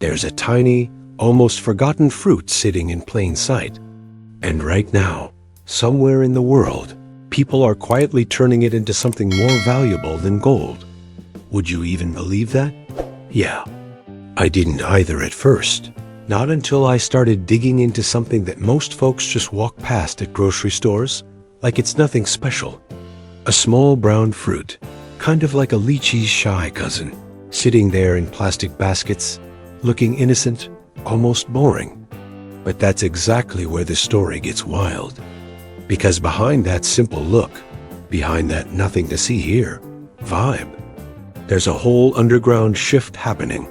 There's a tiny, almost forgotten fruit sitting in plain sight. And right now, somewhere in the world, people are quietly turning it into something more valuable than gold. Would you even believe that? Yeah. I didn't either at first. Not until I started digging into something that most folks just walk past at grocery stores, like it's nothing special. A small brown fruit, kind of like a lychee's shy cousin, sitting there in plastic baskets, looking innocent, almost boring. But that's exactly where the story gets wild. Because behind that simple look, behind that nothing to see here vibe, there's a whole underground shift happening.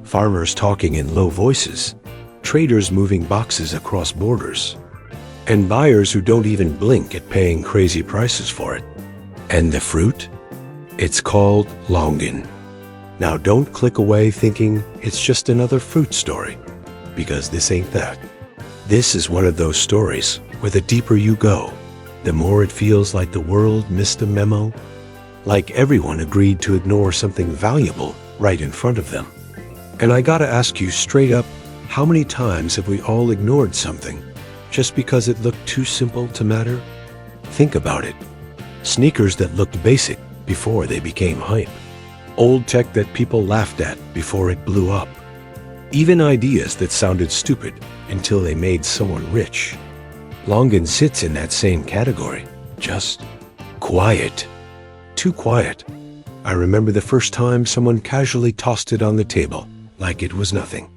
Farmers talking in low voices, traders moving boxes across borders, and buyers who don't even blink at paying crazy prices for it. And the fruit? It's called Longan. Now don't click away thinking it's just another fruit story, because this ain't that. This is one of those stories where the deeper you go, the more it feels like the world missed a memo, like everyone agreed to ignore something valuable right in front of them. And I gotta ask you straight up, how many times have we all ignored something just because it looked too simple to matter? Think about it. Sneakers that looked basic before they became hype. Old tech that people laughed at before it blew up. Even ideas that sounded stupid until they made someone rich. Longan sits in that same category. Just quiet. Too quiet. I remember the first time someone casually tossed it on the table, like it was nothing.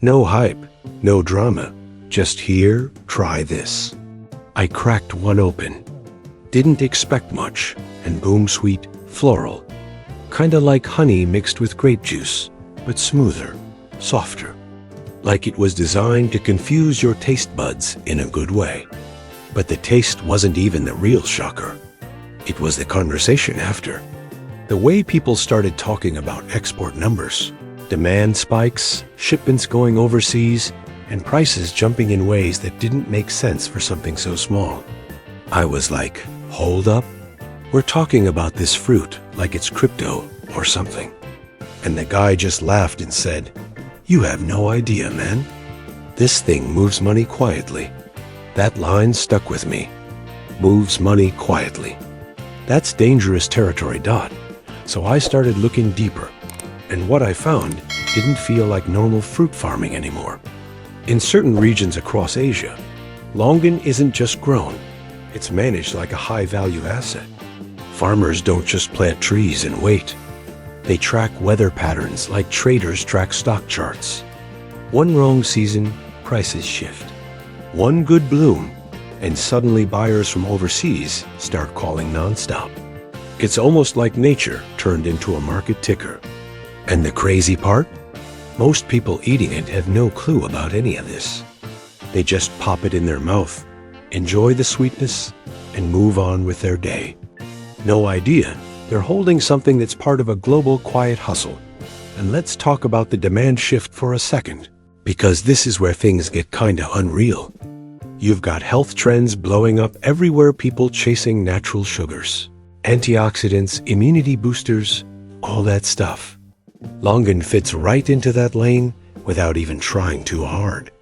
No hype, no drama, just here, try this. I cracked one open. Didn't expect much, and boom, sweet, floral. Kinda like honey mixed with grape juice, but smoother, softer. Like it was designed to confuse your taste buds in a good way. But the taste wasn't even the real shocker. It was the conversation after. The way people started talking about export numbers, demand spikes, shipments going overseas, and prices jumping in ways that didn't make sense for something so small. I was like, hold up. We're talking about this fruit like it's crypto or something. And the guy just laughed and said, "You have no idea, man. This thing moves money quietly." That line stuck with me. Moves money quietly. That's dangerous territory, Dot. So I started looking deeper. And what I found didn't feel like normal fruit farming anymore. In certain regions across Asia, Longan isn't just grown. It's managed like a high-value asset. Farmers don't just plant trees and wait. They track weather patterns like traders track stock charts. One wrong season, prices shift. One good bloom, and suddenly buyers from overseas start calling nonstop. It's almost like nature turned into a market ticker. And the crazy part? Most people eating it have no clue about any of this. They just pop it in their mouth, enjoy the sweetness, and move on with their day. No idea they're holding something that's part of a global quiet hustle. And let's talk about the demand shift for a second, because this is where things get kinda unreal. You've got health trends blowing up everywhere, people chasing natural sugars, antioxidants, immunity boosters, all that stuff. Longan fits right into that lane without even trying too hard.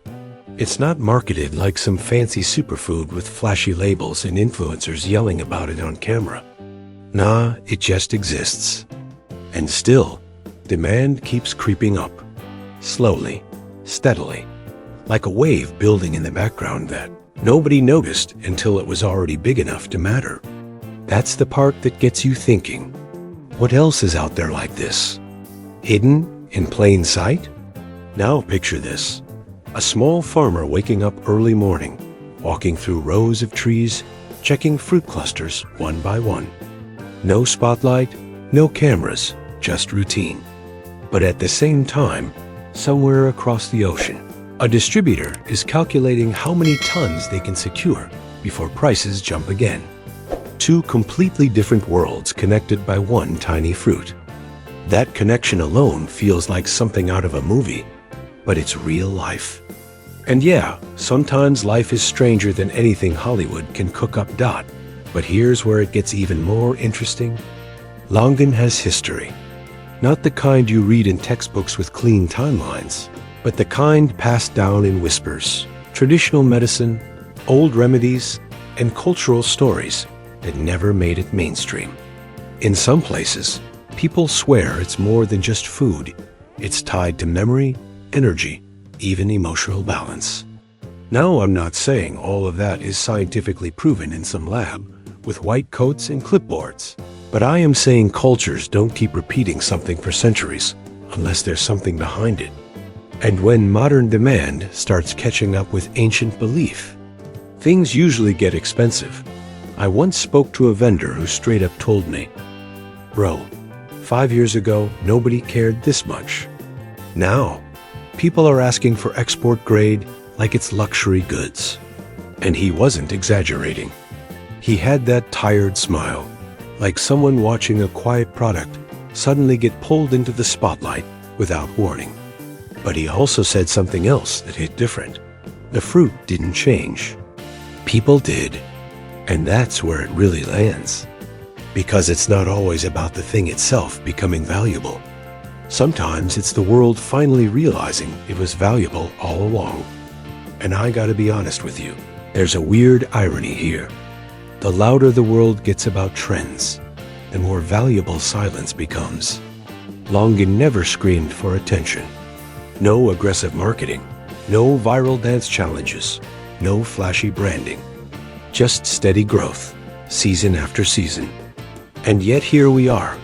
It's not marketed like some fancy superfood with flashy labels and influencers yelling about it on camera. Nah, it just exists. And still, demand keeps creeping up. Slowly, steadily, like a wave building in the background that nobody noticed until it was already big enough to matter. That's the part that gets you thinking. What else is out there like this? Hidden in plain sight? Now picture this. A small farmer waking up early morning, walking through rows of trees, checking fruit clusters one by one. No spotlight, no cameras, just routine. But at the same time, somewhere across the ocean, a distributor is calculating how many tons they can secure before prices jump again. Two completely different worlds connected by one tiny fruit. That connection alone feels like something out of a movie, but it's real life. And yeah, sometimes life is stranger than anything Hollywood can cook up. But here's where it gets even more interesting. Longan has history. Not the kind you read in textbooks with clean timelines, but the kind passed down in whispers. Traditional medicine, old remedies, and cultural stories that never made it mainstream. In some places, people swear it's more than just food. It's tied to memory, energy, even emotional balance. Now, I'm not saying all of that is scientifically proven in some lab with white coats and clipboards, but I am saying cultures don't keep repeating something for centuries unless there's something behind it. And when modern demand starts catching up with ancient belief, things usually get expensive. I once spoke to a vendor who straight up told me, "Bro, 5 years ago, nobody cared this much. Now, people are asking for export grade like it's luxury goods." And he wasn't exaggerating. He had that tired smile, like someone watching a quiet product suddenly get pulled into the spotlight without warning. But he also said something else that hit different. The fruit didn't change. People did. And that's where it really lands. Because it's not always about the thing itself becoming valuable. Sometimes it's the world finally realizing it was valuable all along. And I gotta be honest with you, there's a weird irony here. The louder the world gets about trends, the more valuable silence becomes. Longan never screamed for attention. No aggressive marketing, no viral dance challenges, no flashy branding. Just steady growth, season after season. And yet here we are,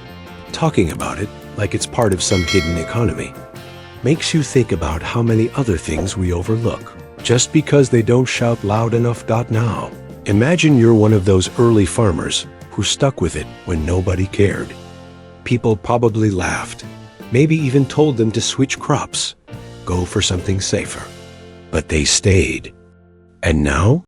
talking about it like it's part of some hidden economy. Makes you think about how many other things we overlook, just because they don't shout loud enough. Now, imagine you're one of those early farmers who stuck with it when nobody cared. People probably laughed, maybe even told them to switch crops, go for something safer. But they stayed. And now,